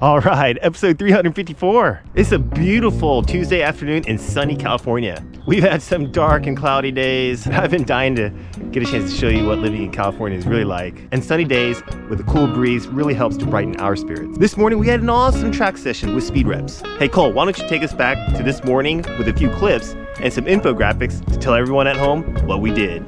All right, episode 354. It's a beautiful Tuesday afternoon in sunny California. We've had some dark and cloudy days. I've been dying to get a chance to show you what living in California is really like. And sunny days with a cool breeze really helps to brighten our spirits. This morning we had an awesome track session with speed reps. Hey Cole, why don't you take us back to this morning with a few clips and some infographics to tell everyone at home what we did.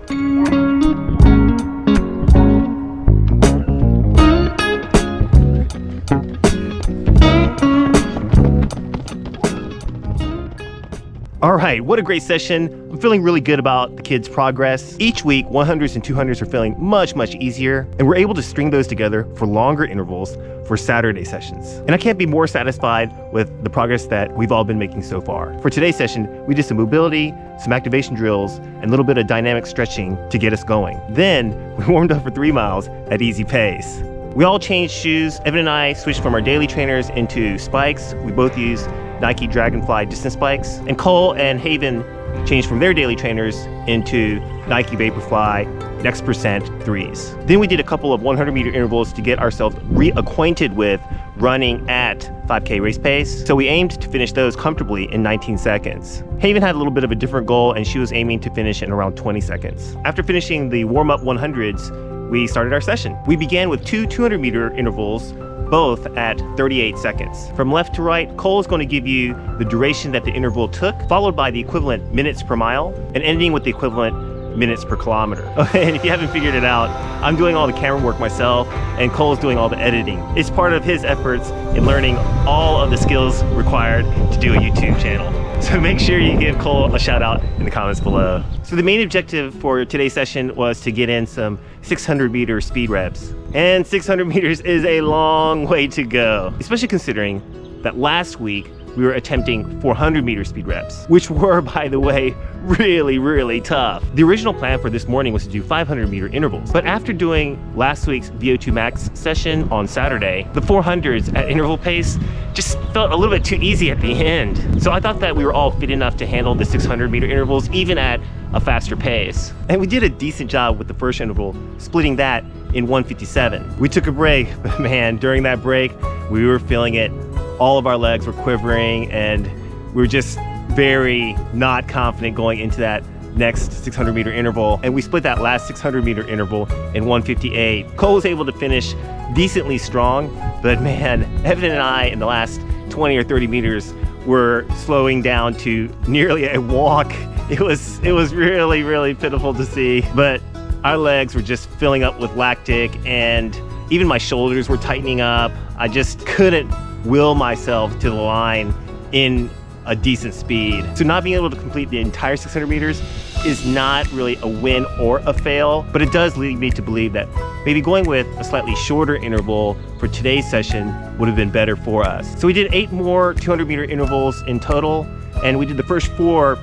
All right, what a great session. I'm feeling really good about the kids' progress. Each week, 100s and 200s are feeling much easier, and we're able to string those together for longer intervals for Saturday sessions. And I can't be more satisfied with the progress that we've all been making so far. For today's session, we did some mobility, some activation drills, and a little bit of dynamic stretching to get us going. Then, we warmed up for 3 miles at easy pace. We all changed shoes. Evan and I switched from our daily trainers into spikes. We both used Nike Dragonfly distance spikes. And Cole and Haven changed from their daily trainers into Nike Vaporfly Next Percent 3s. Then we did a couple of 100-meter intervals to get ourselves reacquainted with running at 5K race pace. So we aimed to finish those comfortably in 19 seconds. Haven had a little bit of a different goal, and she was aiming to finish in around 20 seconds. After finishing the warm-up 100s, we started our session. We began with two 200-meter intervals, both at 38 seconds. From left to right, Cole is going to give you the duration that the interval took, followed by the equivalent minutes per mile, and ending with the equivalent minutes per kilometer. And if you haven't figured it out, I'm doing all the camera work myself, and Cole's doing all the editing. It's part of his efforts in learning all of the skills required to do a YouTube channel. So make sure you give Cole a shout out in the comments below. So the main objective for today's session was to get in some 600-meter speed reps. And 600 meters is a long way to go, especially considering that last week we were attempting 400-meter speed reps, which were, by the way, really tough. The original plan for this morning was to do 500-meter intervals, but after doing last week's VO2 Max session on Saturday, the 400s at interval pace just felt a little bit too easy at the end. So I thought that we were all fit enough to handle the 600-meter intervals, even at a faster pace. And we did a decent job with the first interval, splitting that in 1:57. We took a break, but man, during that break, we were feeling it. All of our legs were quivering, and we were just very not confident going into that next 600-meter interval. And we split that last 600-meter interval in 1:58. Cole was able to finish decently strong, but man, Evan and I in the last 20 or 30 meters were slowing down to nearly a walk. It was really pitiful to see, but our legs were just filling up with lactic, and even my shoulders were tightening up. I just couldn't will myself to the line in a decent speed. So not being able to complete the entire 600 meters is not really a win or a fail, but it does lead me to believe that maybe going with a slightly shorter interval for today's session would have been better for us. So we did 8 more 200-meter intervals in total, and we did the first 4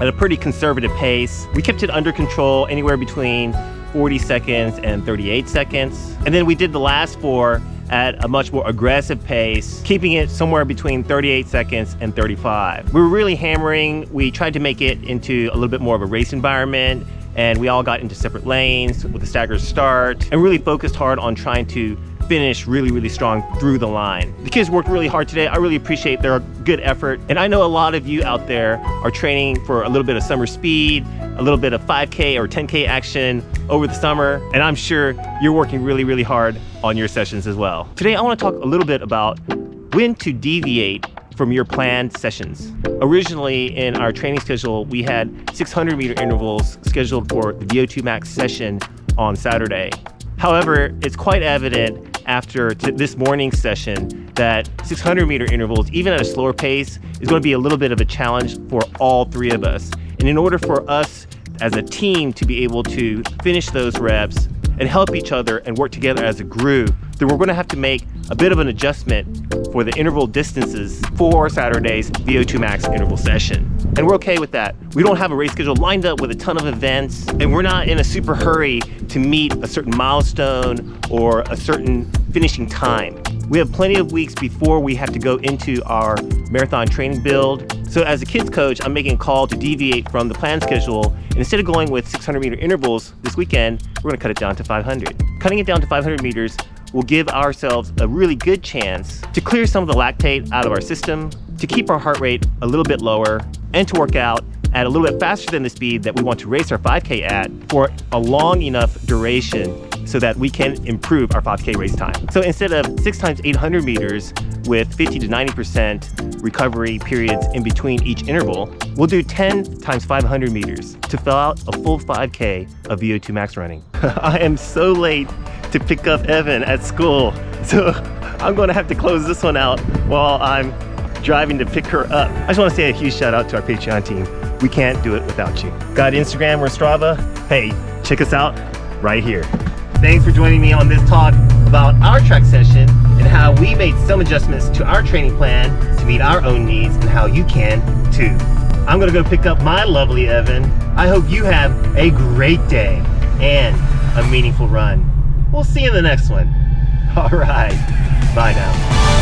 at a pretty conservative pace. We kept it under control, anywhere between 40 seconds and 38 seconds. And then we did the last 4 at a much more aggressive pace, keeping it somewhere between 38 seconds and 35. We were really hammering. We tried to make it into a little bit more of a race environment, and we all got into separate lanes with a staggered start, and really focused hard on trying to finish really strong through the line. The kids worked really hard today. I really appreciate their good effort. And I know a lot of you out there are training for a little bit of summer speed, a little bit of 5K or 10K action over the summer. And I'm sure you're working really hard on your sessions as well. Today, I want to talk a little bit about when to deviate from your planned sessions. Originally in our training schedule, we had 600-meter intervals scheduled for the VO2 Max session on Saturday. However, it's quite evident after this morning's session that 600-meter intervals, even at a slower pace, is going to be a little bit of a challenge for all 3 of us. And in order for us as a team to be able to finish those reps and help each other and work together as a group, then we're going to have to make a bit of an adjustment for the interval distances for Saturday's VO2 Max interval session. And we're okay with that. We don't have a race schedule lined up with a ton of events, and we're not in a super hurry to meet a certain milestone or a certain finishing time. We have plenty of weeks before we have to go into our marathon training build. So as a kids coach, I'm making a call to deviate from the planned schedule. And instead of going with 600-meter intervals this weekend, we're going to cut it down to 500. Cutting it down to 500 meters will give ourselves a really good chance to clear some of the lactate out of our system, to keep our heart rate a little bit lower, and to work out at a little bit faster than the speed that we want to race our 5K at for a long enough duration so that we can improve our 5K race time. So instead of 6 times 800 meters with 50 to 90% recovery periods in between each interval, we'll do 10 times 500 meters to fill out a full 5K of VO2 max running. I am so late to pick up Evan at school, so I'm going to have to close this one out while I'm driving to pick her up. I just want to say a huge shout out to our Patreon team. We can't do it without you. Got Instagram or Strava? Hey, check us out right here. Thanks for joining me on this talk about our track session and how we made some adjustments to our training plan to meet our own needs and how you can too. I'm gonna go pick up my lovely Evan. I hope you have a great day and a meaningful run. We'll see you in the next one. All right, bye now.